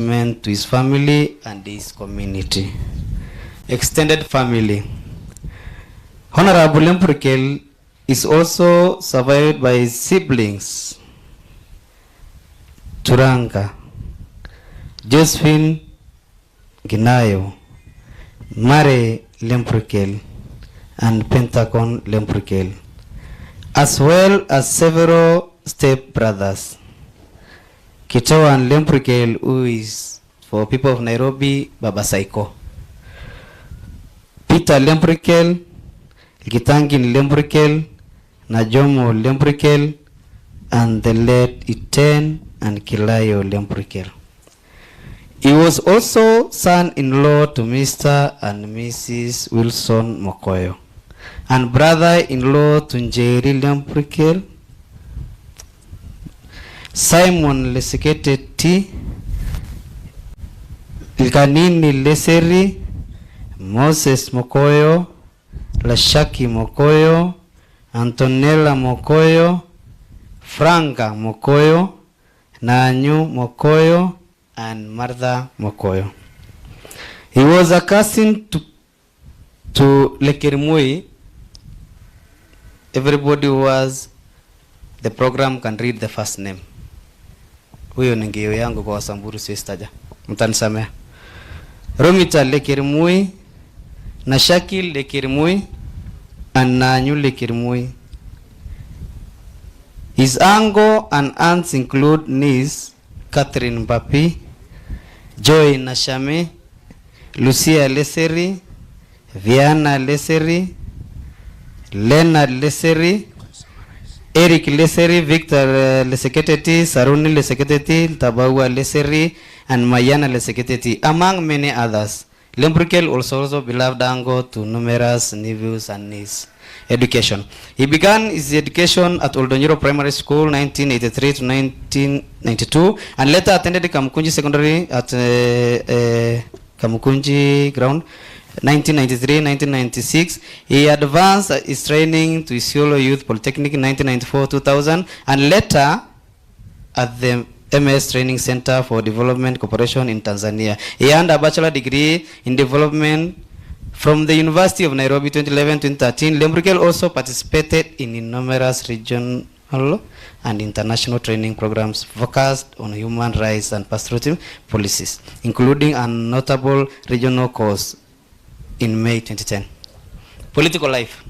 to his family and his community. Extended family. Honorable Lemprikel is also survived by his siblings, Turanga, Josephine Ginayo, Mary Lemprikel, and Pentagon Lemprikel, as well as several step-brothers. Kitawan Lemprikel, who is, for people of Nairobi, Baba Saiko. Peter Lemprikel, Gitangin Lemprikel, Najomo Lemprikel, and the late Iten and Kilayo Lemprikel. He was also son-in-law to Mr. and Mrs. Wilson Mokoyo, and brother-in-law to Njeri Lemprikel, Simon Lesekete T, Ilkanini Leseri, Moses Mokoyo, Lashaki Mokoyo, Antonella Mokoyo, Franka Mokoyo, Nanyu Mokoyo, and Martha Mokoyo. He was a cousin to Lekirimui. Everybody who was the program can read the first name. Huyo ni ngeo yangu kwa Wasamburu sistaja. Mtanisamea. Romita Lekirimui, Nashakil Lekirimui, and Nanyu Lekirimui. His uncle and aunts include niece Catherine Mbapi, Joy Nashame, Lucia Leseri, Viana Leseri, Leonard Leseri, Eric Leseri, Victor Leseketeti, Saruni Leseketeti, Tabawa Leseri, and Mayana Leseketeti, among many others. Lemprikel also beloved uncle to numerous nephews and nieces. Education. He began his education at Oldonyiro Primary School 1983 to 1992, and later attended Kamukunji Secondary at Kamukunji Ground 1993-1996. He advanced his training to Isiolo Youth Polytechnic in 1994-2000, and later at the MS Training Center for Development Corporation in Tanzania. He earned a bachelor degree in development from the University of Nairobi 2011-2013. Lemprikel also participated in numerous regional and international training programs focused on human rights and pastoral policies, including a notable regional course in May 2010. Political life.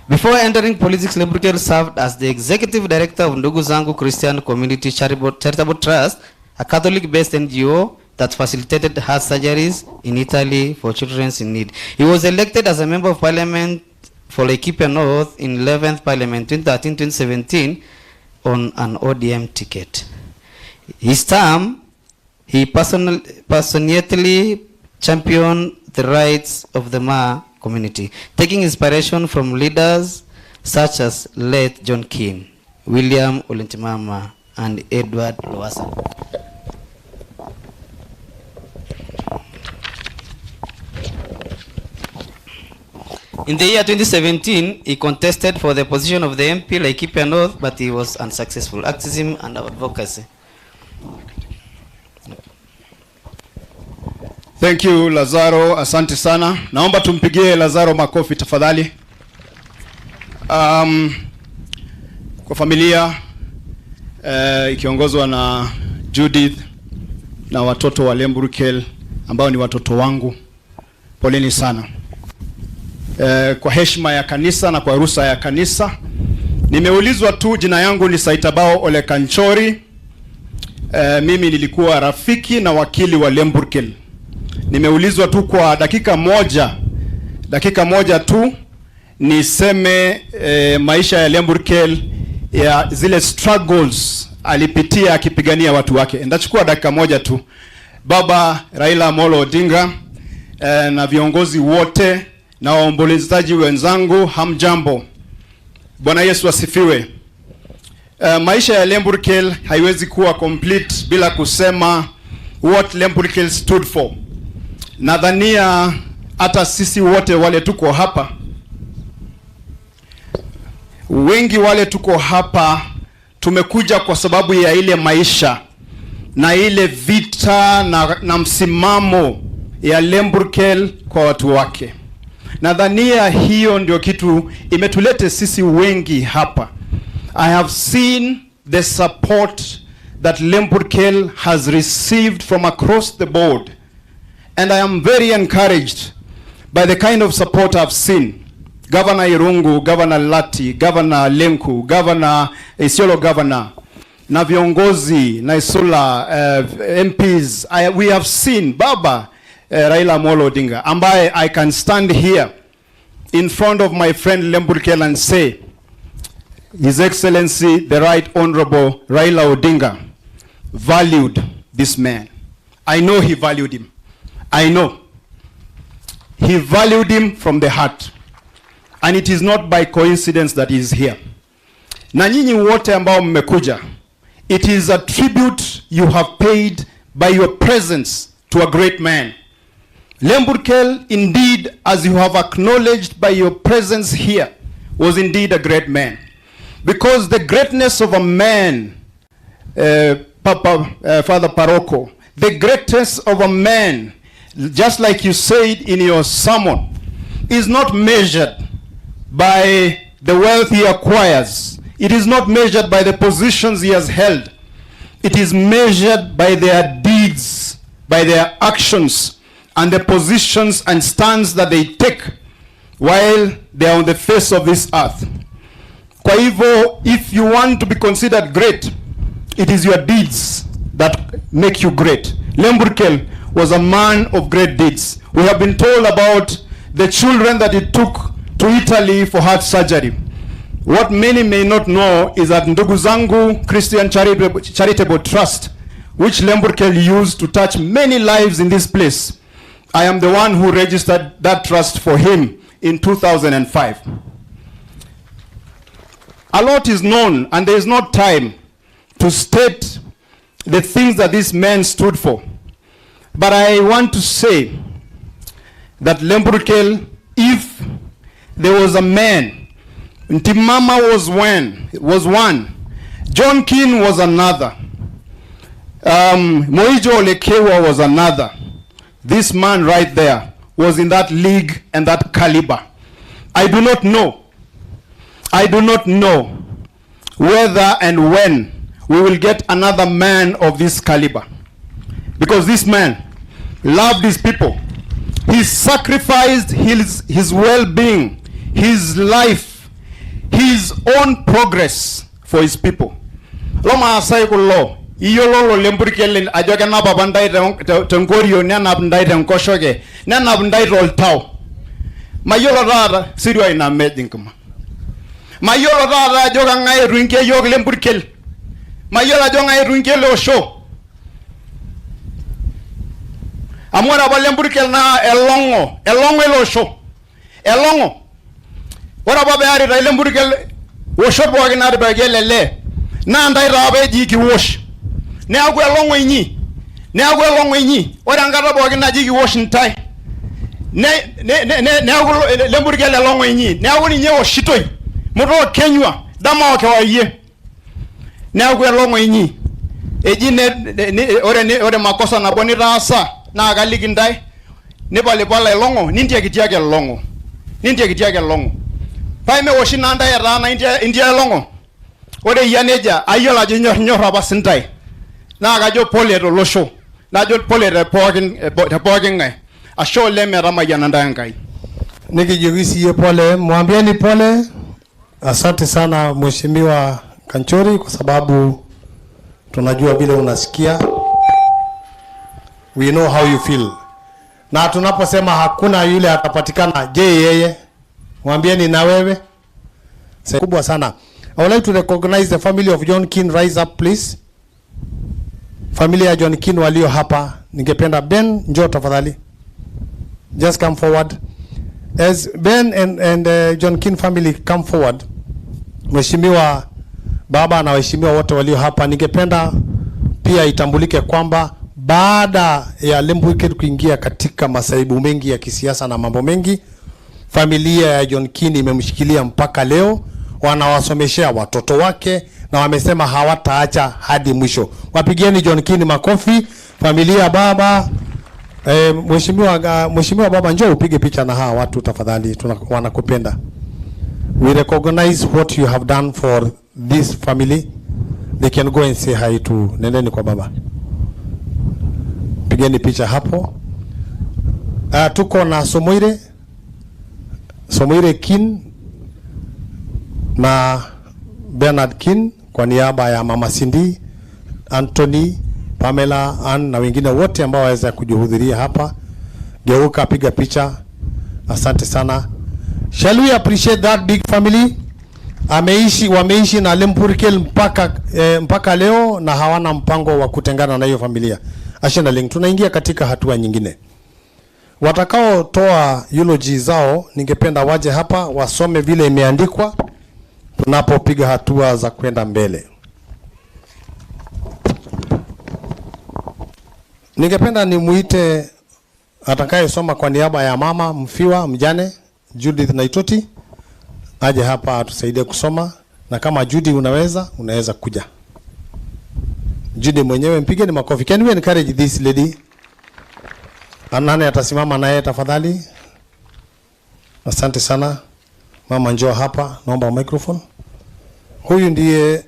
Before entering politics, Lemprikel served as the executive director of Ndugu Zangu Christian Community Charitable Trust, a Catholic-based NGO that facilitated heart surgeries in Italy for children in need. He was elected as a member of parliament for Laikipia North in 11th Parliament 2013-2017 on an ODM ticket. His term, he passionately championed the rights of the Ma community, taking inspiration from leaders such as late John Keane, William Olentimama, and Edward Lowassa. In the year 2017, he contested for the position of the MP Laikipia North, but he was unsuccessful. Activism and advocacy. Thank you, Lazaro. Asante sana. Naomba tumpigie Lazaro makofi tafadhali. Kwa familia ikiongozwa na Judith na watoto wa Lemprikel ambao ni watoto wangu, poleni sana. Kwa heshima ya kanisa na kwa ruhusa ya kanisa, nimeulizwa tu jina yangu ni Saitabao Ole Kanchori. Mimi nilikuwa rafiki na wakili wa Lemprikel. Nimeulizwa tu kwa dakika moja tu niseme maisha ya Lemprikel, ya zile struggles alipitia akipigania watu wake. Ndachukua dakika moja tu. Baba Raila Amolo Odinga na viongozi wote na waombolezaji wenzangu, hamjambo. Bwana Yesu asifiwe. Maisha ya Lemprikel haiwezi kuwa complete bila kusema what Lemprikel stood for. Nadhania hata sisi wote wale tuko hapa, wengi wale tuko hapa tumekuja kwa sababu ya ile maisha na ile vita na msimamo ya Lemburkel kwa watu wake. Nadhania hiyo ndio kitu imetulete sisi wengi hapa. I have seen the support that Lemburkel has received from across the board, and I am very encouraged by the kind of support I've seen. Governor Irungu, Governor Lati, Governor Lenku, Governor Isiolo Governor, na viongozi na Isula, MPs, we have seen Baba Raila Amolo Odinga, ambaye I can stand here in front of my friend Lemburkel and say, His Excellency, the Right Honorable Raila Odinga valued this man. I know he valued him. I know. He valued him from the heart. And it is not by coincidence that he is here. Na nyinyi wote ambao mmekuja, it is a tribute you have paid by your presence to a great man. Lemburkel, indeed, as you have acknowledged by your presence here, was indeed a great man. Because the greatness of a man, Father Paroko, the greatness of a man, just like you said in your sermon, is not measured by the wealth he acquires. It is not measured by the positions he has held. It is measured by their deeds, by their actions, and the positions and stands that they take while they are on the face of this earth. Kwa hivyo, if you want to be considered great, it is your deeds that make you great. Lemburkel was a man of great deeds. We have been told about the children that he took to Italy for heart surgery. What many may not know is that Ndugu Zangu Christian Charitable Trust, which Lemburkel used to touch many lives in this place, I am the one who registered that trust for him in 2005. A lot is known, and there is no time to state the things that this man stood for. But I want to say that Lemburkel, if there was a man, Ntimama was one, John Keane was another, Moijo Olekewa was another. This man right there was in that league and that caliber. I do not know whether and when we will get another man of this caliber. Because this man loved his people. He sacrificed his well-being, his life, his own progress for his people. Loma asaykulo iyololo Lemburkel ajoga na babandai tengorio na nabandai tenkoshoge na nabandai roltao. Mayolo rara sirwa ina medinkuma. Mayolo rara joga ngai ruinke yog Lemburkel. Mayolo joga ngai ruinke lo show. Amora ba Lemburkel na elongo lo show. Elongo. Ora ba beari ra Lemburkel wo show bo ga na ba gelele. Na ndai rabe jiki wash. Ne agwe elongo inyi. Ora ngara bo ga na jiki wash ntai. Ne agwe Lemburkel elongo inyi. Ne agwe nye wo shitoi. Mudo Kenywa dama ke wa ye. Ne agwe elongo inyi. Eji ore makosa na boni rasa na agaliki ndai. Ne pale elongo nintia kitiake elongo. Paime woshina ndai rana india elongo. Ore yaneja ayola nyor abasintai. Na agajo pole ro losho. Na jo pole reporting ngai. Asho leme rama yananda ngai. Nikijigisi ye pole, mwambieni pole. Asante sana Mheshimiwa Kanchori kwa sababu tunajua vile unasikia. We know how you feel. Na tunaposema hakuna yule atapatikana, je yeye? Mwambieni na wewe. Kubwa sana. I would like to recognize the family of John Keane. Rise up please. Familia ya John Keane walio hapa. Ningependa Ben, njoo tafadhali. Just come forward. As Ben and John Keane family come forward, Mheshimiwa Baba na waheshimiwa wote walio hapa, ningependa pia itambulike kwamba baada ya Lemburkel kuingia katika masaibu mengi ya kisiasa na mambo mengi, familia ya John Keane imemshikilia mpaka leo. wanawasomeshea watoto wake na wamesema hawataacha hadi mwisho. Wapigieni John Kini makofi. Familia baba, mheshimiwa baba, njoo upige picha na hawa watu tafadhali, wanakupenda. We recognize what you have done for this family. They can go and say hi to. Nendeni kwa baba. Pigeni picha hapo. Tuko na Somoire Kin na Bernard Kin kwa niaba ya Mama Cindy, Anthony, Pamela, Ann na wengine wote ambao waweza kujuhudhuria hapa. Geuka piga picha. Asante sana. Shall we appreciate that big family? Wameishi na Lempurkel mpaka leo na hawana mpango wa kutengana na hiyo familia. Ashenda link, tunaingia katika hatua nyingine. Watakao toa eulogy zao ningependa waje hapa wasome vile imeandikwa tunapopiga hatua za kwenda mbele. Ningependa nimuite atakaye soma kwa niaba ya mama mfiwa mjane Judith Naitoti aje hapa atusaidie kusoma, na kama Judy unaweza kuja. Judy mwenyewe mpigeni makofi. Can we encourage this lady? Anane atasimama naye tafadhali. Asante sana. Mama njoo hapa, naomba microphone. Huyu ndiye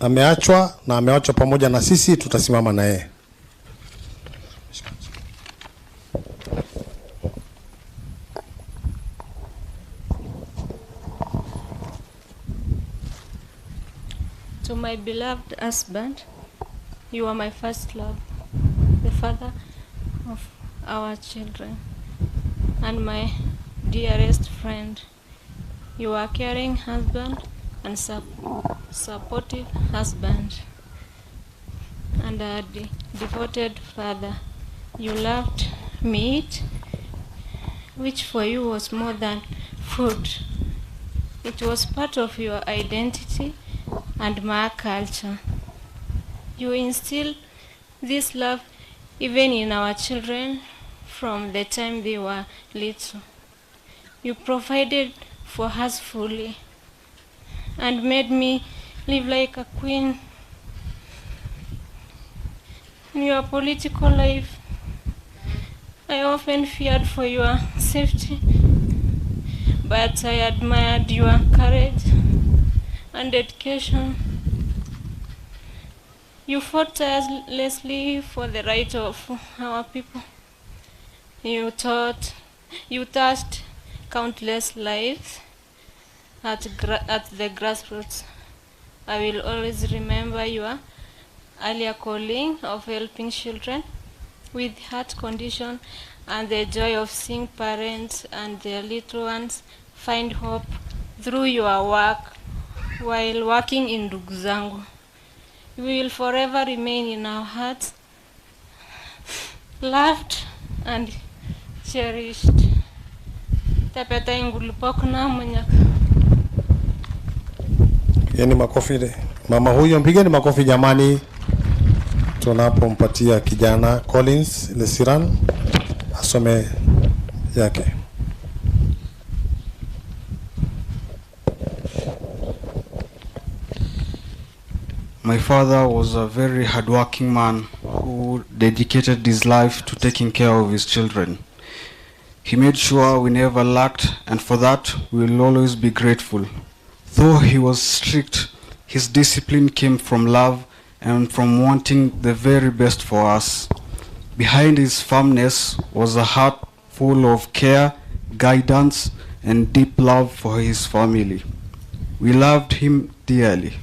ameachwa na ameachwa pamoja na sisi, tutasimama naye. To my beloved husband, you are my first love, the father of our children, and my dearest friend. You are a caring husband and supportive husband, and a devoted father. You loved meat, which for you was more than food. It was part of your identity and my culture. You instill this love even in our children from the time they were little. You provided for us fully and made me live like a queen. In your political life, I often feared for your safety, but I admired your courage and dedication. You fought tirelessly for the right of our people. You touched countless lives at the grassroots. I will always remember your earlier calling of helping children with heart condition and the joy of seeing parents and their little ones find hope through your work while working in ndugu zangu. You will forever remain in our hearts, loved and cherished. Tapeta ingulupokuna mwenyaka. Pigeni makofi mama huyo, mpigeni makofi jamani, tunapompatia kijana Collins Lesiran asome yake. My father was a very hardworking man who dedicated his life to taking care of his children. He made sure we never lacked, and for that we will always be grateful. Though he was strict, his discipline came from love and from wanting the very best for us. Behind his firmness was a heart full of care, guidance, and deep love for his family. We loved him dearly,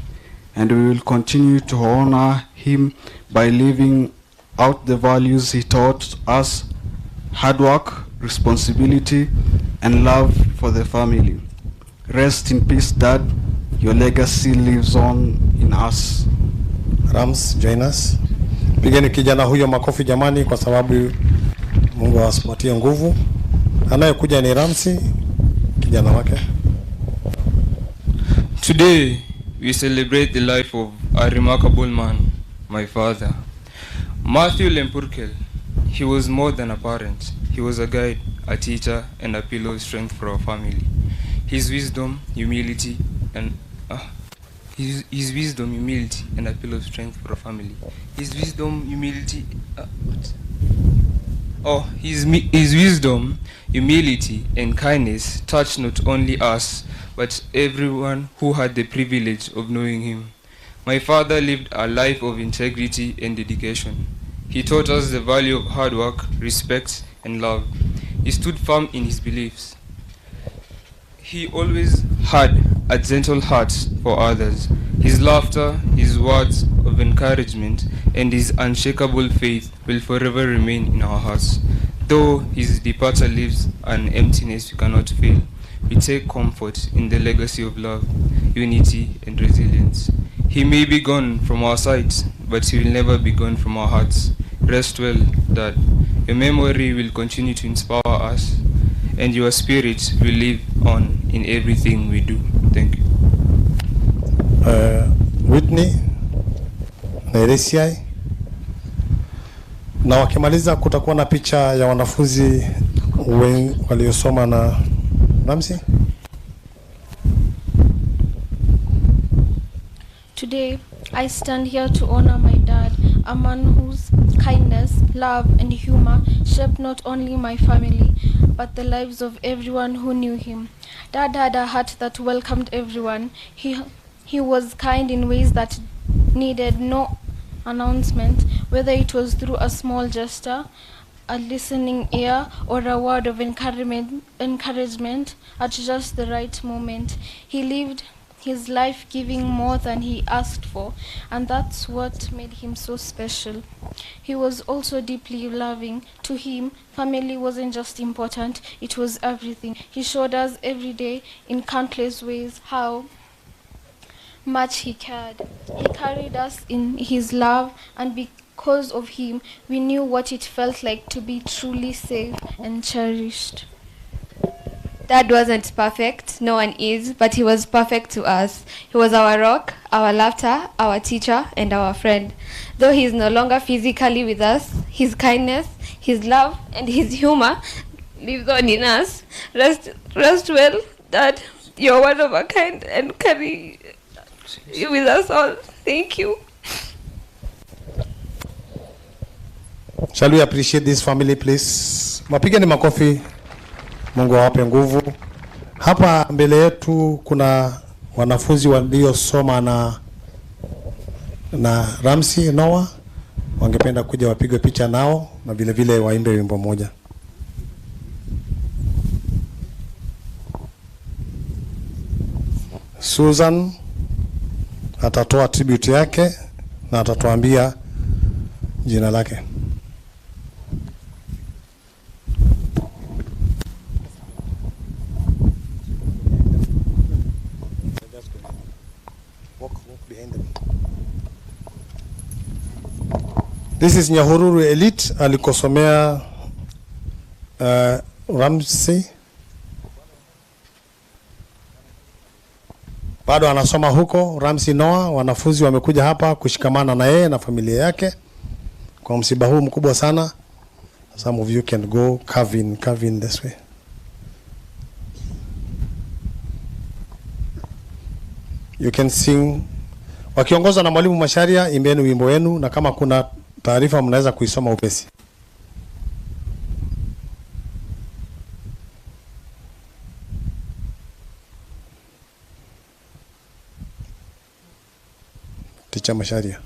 and we will continue to honor him by living out the values he taught us: hard work, responsibility, and love for the family. Rest in peace, Dad. Your legacy lives on in us. Rams, join us. Pigeni kijana huyo makofi jamani, kwa sababu Mungu awasipatie nguvu. Anayekuja ni Ramsi, kijana wake. Today we celebrate the life of a remarkable man, my father, Mathew Lempurkel. He was more than a parent. He was a guide, a teacher, and a pillar of strength for our family. His wisdom, humility, and his wisdom, humility, and a pillar of strength for a family. His wisdom, humility. His wisdom, humility, and kindness touched not only us, but everyone who had the privilege of knowing him. My father lived a life of integrity and dedication. He taught us the value of hard work, respect, and love. He stood firm in his beliefs. He always had a gentle heart for others. His laughter, his words of encouragement, and his unshakable faith will forever remain in our hearts. Though his departure leaves an emptiness we cannot fill, we take comfort in the legacy of love, unity, and resilience. He may be gone from our sight, but he will never be gone from our hearts. Rest well, Dad. Your memory will continue to inspire us, and your spirit will live on in everything we do. Thank you. Whitney na Eresiai, na wakimaliza kutakuwa na picha ya wanafunzi waliosoma na Ramsey. Today, I stand here to honor my dad, a man whose kindness, love, and humor shaped not only my family, but the lives of everyone who knew him. Dad had a heart that welcomed everyone. He was kind in ways that needed no announcement, whether it was through a small gesture, a listening ear, or a word of encouragement at just the right moment. He lived his life giving more than he asked for, and that's what made him so special. He was also deeply loving. To him, family wasn't just important, it was everything. He showed us every day in countless ways how much he cared. He carried us in his love, and because of him, we knew what it felt like to be truly safe and cherished. Dad wasn't perfect, no one is, but he was perfect to us. He was our rock, our laughter, our teacher, and our friend. Though he is no longer physically with us, his kindness, his love, and his humor lives on in us. Rest well, Dad. You're one of a kind and carry you with us all. Thank you. Shall we appreciate this family, please? Mapigeni makofi. Mungu awape nguvu. Hapa mbele yetu kuna wanafunzi waliosoma na Ramsey Noah. Wangependa kuja wapigwe picha nao na vile vile waimbe wimbo moja. Susan atatoa tribute yake na atatuambia jina lake. This is Nyahururu Elite, alikosomea Ramsey. Bado anasoma huko Ramsey Noah. Wanafunzi wamekuja hapa kushikamana na yeye na familia yake kwa msiba huu mkubwa sana. Some of you can go carve in this way. You can sing. Wakiongozwa na Mwalimu Masharia, imbeni wimbo wenu, na kama kuna taarifa mnaweza kuisoma upesi. Teacher Masharia.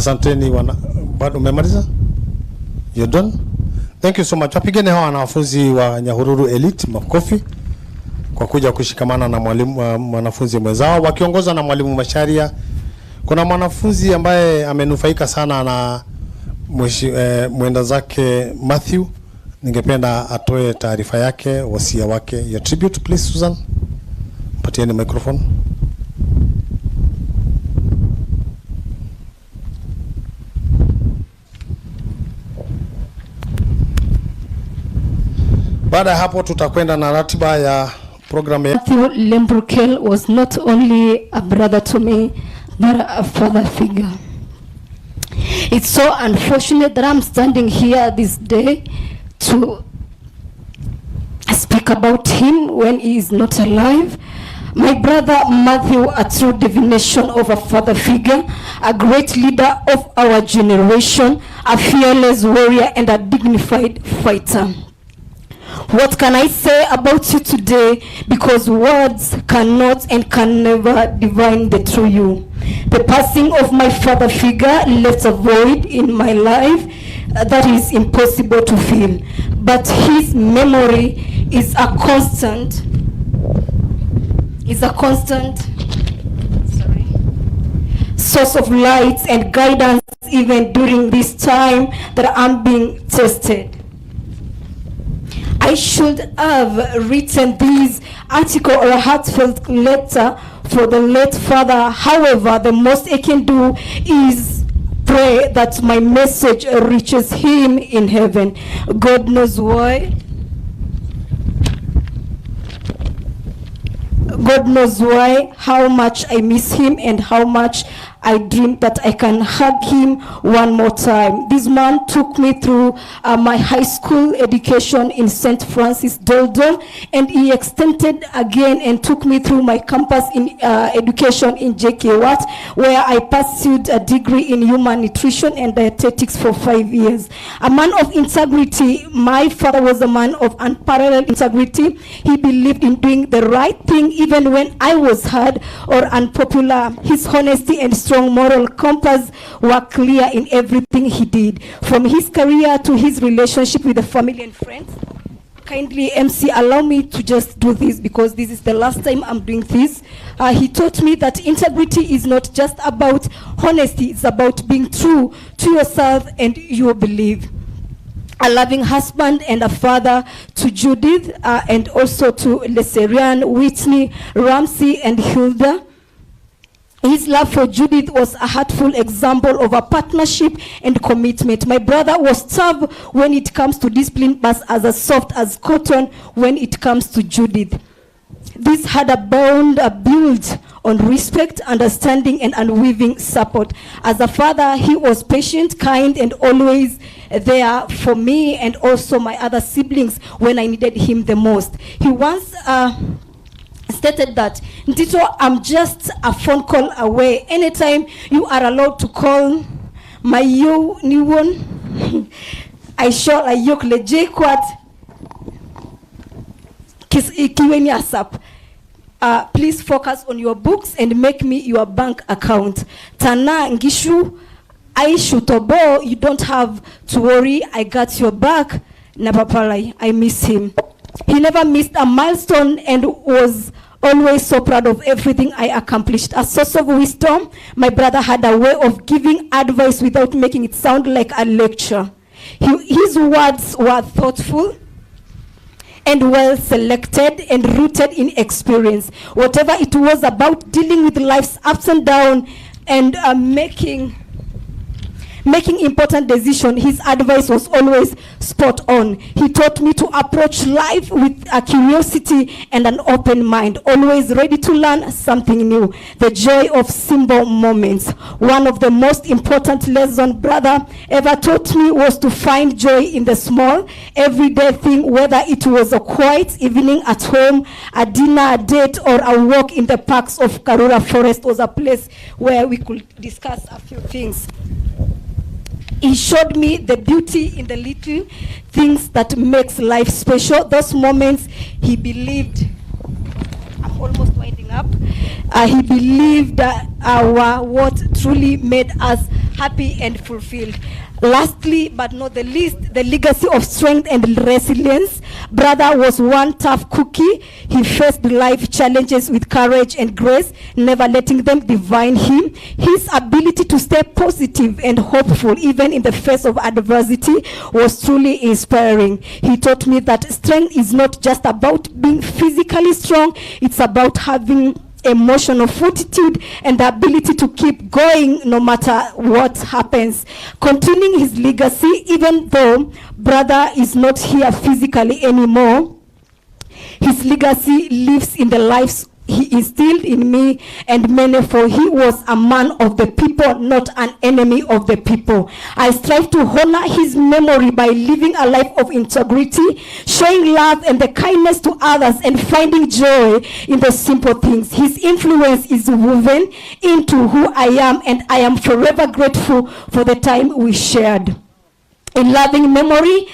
Asanteni bado umemaliza? You're done? Thank you so much. Wapigeni hawa wanafunzi wa Nyahururu Elite makofi kwa kuja kushikamana na mwalimu mwanafunzi mwenzao wakiongozwa na mwalimu Masharia. Kuna mwanafunzi ambaye amenufaika sana na mwenda zake Mathew. Ningependa atoe taarifa yake, wasia wake. Your tribute please Susan. Patieni microphone. Baada hapo tutakwenda na ratiba ya program ya Mathew Lembrukel was not only a brother to me, but a father figure. It's so unfortunate that I'm standing here this day to speak about him when he is not alive. My brother Mathew, a true divination of a father figure, a great leader of our generation, a fearless warrior and a dignified fighter. What can I say about you today? Because words cannot and can never divine the true you. The passing of my father figure left a void in my life that is impossible to fill. But his memory is a constant. Source of light and guidance even during this time that I'm being tested. I should have written this article or a heartfelt letter for the late father. However, the most I can do is pray that my message reaches him in heaven. God knows why. God knows why, how much I miss him and how much I dream that I can hug him one more time. This man took me through my high school education in St. Francis Doldol, and he extended again and took me through my campus in education in J.K. Watt, where I pursued a degree in human nutrition and dietetics for 5 years. A man of integrity. My father was a man of unparalleled integrity. He believed in doing the right thing even when I was hard or unpopular. His honesty and strong moral compass were clear in everything he did, from his career to his relationship with the family and friends. Kindly, MC, allow me to just do this because this is the last time I'm doing this. He taught me that integrity is not just about honesty, it's about being true to yourself and your belief. A loving husband and a father to Judith and also to Leserian, Whitney, Ramsey, and Hilda. His love for Judith was a heartful example of a partnership and commitment. My brother was tough when it comes to discipline, but as soft as cotton when it comes to Judith. This had a bond built on respect, understanding, and unweaving support. As a father, he was patient, kind, and always there for me and also my other siblings when I needed him the most. He once stated that, Ntito, I'm just a phone call away. Anytime you are allowed to call my you new one, I shall a yok le jekwat kis ikiweni asap. Please focus on your books and make me your bank account. Tana ngishu Aishu Tobo, you don't have to worry, I got your back. Napapalai, I miss him. He never missed a milestone and was always so proud of everything I accomplished. A source of wisdom, my brother had a way of giving advice without making it sound like a lecture. His words were thoughtful and well selected and rooted in experience. Whatever it was about dealing with life's ups and downs and making important decisions, his advice was always spot on. He taught me to approach life with a curiosity and an open mind, always ready to learn something new. The joy of simple moments. One of the most important lessons brother ever taught me was to find joy in the small, everyday thing, whether it was a quiet evening at home, a dinner, a date, or a walk in the parks of Karura Forest was a place where we could discuss a few things. He showed me the beauty in the little things that makes life special. Those moments he believed, I'm almost winding up, he believed that what truly made us happy and fulfilled. Lastly, but not the least, the legacy of strength and resilience. Brother was one tough cookie. He faced life challenges with courage and grace, never letting them define him. His ability to stay positive and hopeful even in the face of adversity was truly inspiring. He taught me that strength is not just about being physically strong, it's about having emotional fortitude and the ability to keep going no matter what happens. Continuing his legacy, even though brother is not here physically anymore, his legacy lives in the lives he instilled in me and many, for he was a man of the people, not an enemy of the people. I strive to honor his memory by living a life of integrity, showing love and the kindness to others, and finding joy in the simple things. His influence is woven into who I am, and I am forever grateful for the time we shared. In loving memory,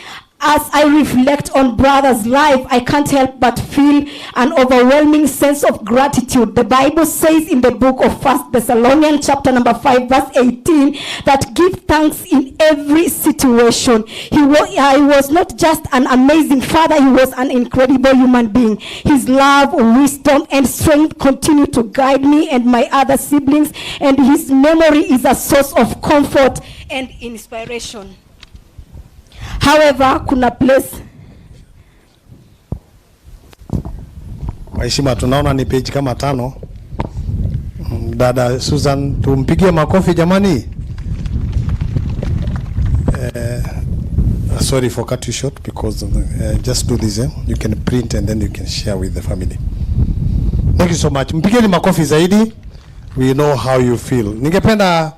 as I reflect on brother's life, I can't help but feel an overwhelming sense of gratitude. The Bible says in the book of 1 Thessalonians chapter number 5 verse 18 that give thanks in every situation. I was not just an amazing father, he was an incredible human being. His love, wisdom, and strength continue to guide me and my other siblings, and his memory is a source of comfort and inspiration. However, kuna place. Waheshima, tunaona ni page kama 5. Dada Susan, tumpigie makofi jamani. Sorry for cut you short because just do this. You can print and then you can share with the family. Thank you so much. Mpigeni makofi zaidi. We know how you feel. Ningependa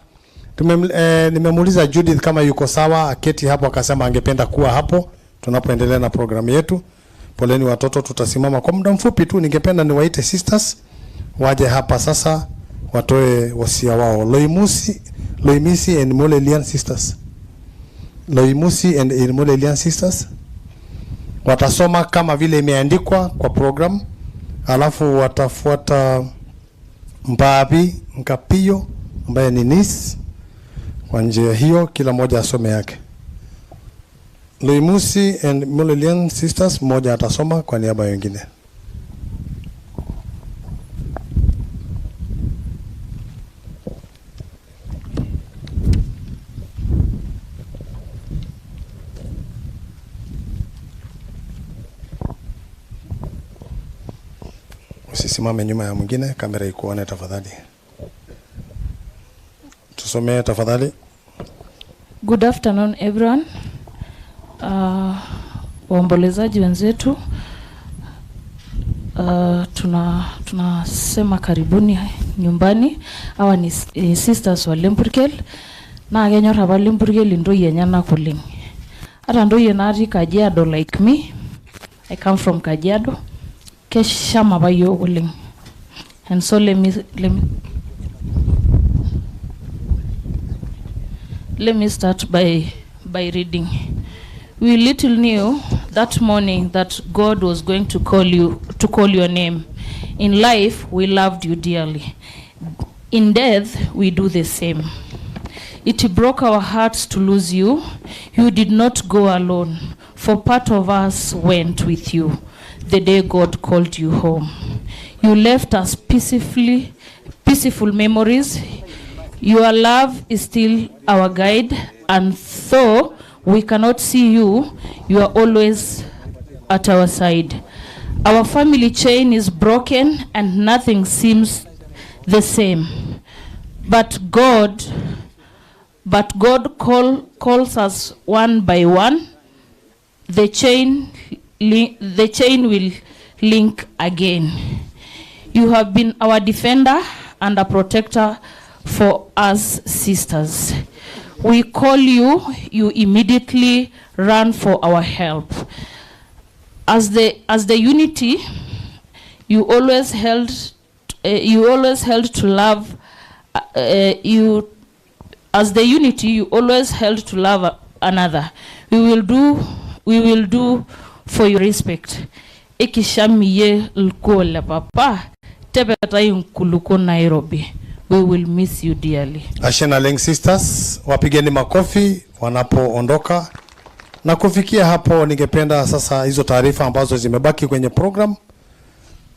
nimemuuliza Judith kama yuko sawa, aketi hapo, akasema angependa kuwa hapo tunapoendelea na programu yetu. Poleni watoto, tutasimama kwa muda mfupi tu. Ningependa niwaite sisters waje hapa sasa watoe wasia wao. Loimisi and Molelian sisters. Loimusi and Molelian sisters watasoma kama vile imeandikwa kwa program, alafu watafuata Mbabi Nkapio ambaye ni niece. Kwa njia hiyo kila moja asome yake. Loimusi and Molelian sisters moja atasoma kwa niaba ya wengine. Usisimame nyuma ya mwingine, kamera ikuone tafadhali. Tusomee tafadhali. Good afternoon everyone. Waombolezaji wenzetu, tunasema karibuni nyumbani. Hawa ni sisters wa Lemburkel na genyor haba Lemburkel ndoye nyana kuling. Ata ndoye nari Kajiado like me. I come from Kajiado. Keshama bayo kuling. And so let me start by reading. We little knew that morning that God was going to call your name. In life, we loved you dearly. In death, we do the same. It broke our hearts to lose you. You did not go alone, for part of us went with you the day God called you home. You left us peaceful memories. Your love is still our guide, and though we cannot see you, you are always at our side. Our family chain is broken and nothing seems the same. But God calls us one by one. The chain will link again. You have been our defender and a protector for us sisters. We call you, you immediately run for our help. As the unity you always held to love as the unity you always held to love another. We will do for your respect. Ekishamiye lkola papa tebeta yunkuluko Nairobi. We will miss you dearly. Ashena Leng sisters, wapigeni makofi wanapoondoka. Na kufikia hapo, ningependa sasa hizo taarifa ambazo zimebaki kwenye program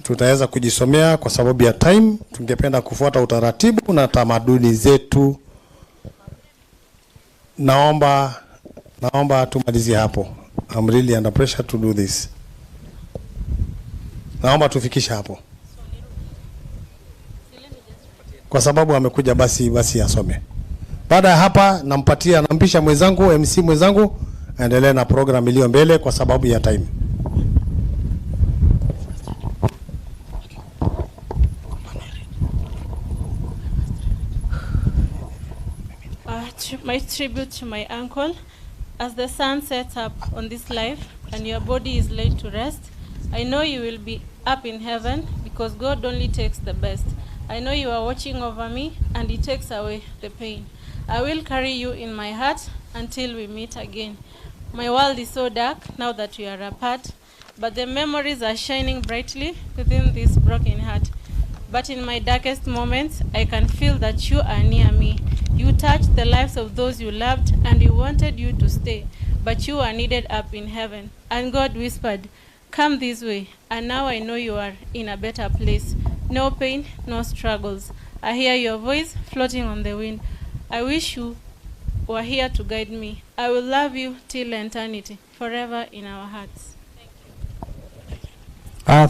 tutaweza kujisomea kwa sababu ya time. Tungependa kufuata utaratibu na tamaduni zetu. Naomba tumalizie hapo. I'm really under pressure to do this. Naomba tufikishe hapo. Kwa sababu amekuja basi asome. Baada ya hapa nampisha mwenzangu, MC mwenzangu, aendelee na program iliyo mbele kwa sababu ya time. My tribute to my uncle. As the sun sets up on this life and your body is laid to rest, I know you will be up in heaven because God only takes the best. I know you are watching over me and He takes away the pain. I will carry you in my heart until we meet again. My world is so dark now that we are apart, but the memories are shining brightly within this broken heart. But in my darkest moments, I can feel that you are near me. You touched the lives of those you loved and you wanted you to stay, but you are needed up in heaven. And God whispered, "Come this way." And now I know you are in a better place. No pain, no struggles. I hear your voice floating on the wind. I wish you were here to guide me. I will love you till eternity, forever in our hearts.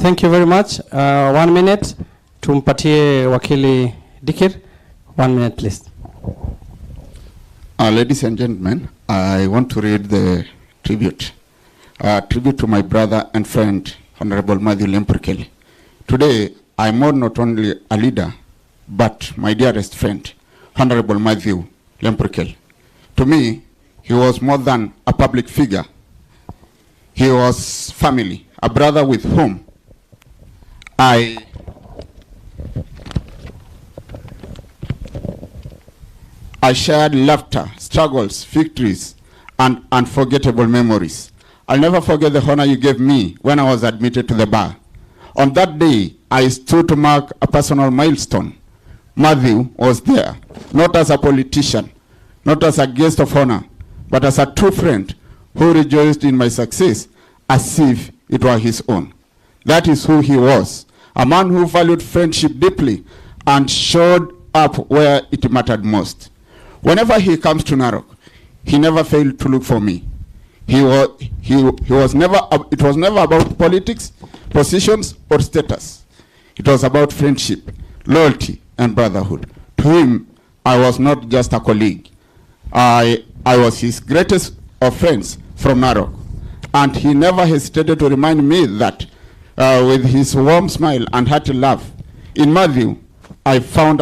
Thank you very much. 1 minute. Tumpatie wakili Dikir. 1 minute, please. Ladies and gentlemen, I want to read the tribute. Tribute to my brother and friend, Honorable Mathew Lemperkel. Today, I mourn not only a leader, but my dearest friend, Honorable Mathew Lemperkel. To me, he was more than a public figure. He was family, a brother with whom I shared laughter, struggles, victories, and unforgettable memories. I'll never forget the honor you gave me when I was admitted to the bar. On that day, I stood to mark a personal milestone. Mathew was there, not as a politician, not as a guest of honor, but as a true friend who rejoiced in my success as if it were his own. That is who he was, a man who valued friendship deeply and showed up where it mattered most. Whenever he comes to Narok, he never failed to look for me. It was never about politics, positions, or status. It was about friendship, loyalty, and brotherhood. To him, I was not just a colleague. I was his greatest of friends from Narok. And he never hesitated to remind me that with his warm smile and hearty laugh, in Mathew, I found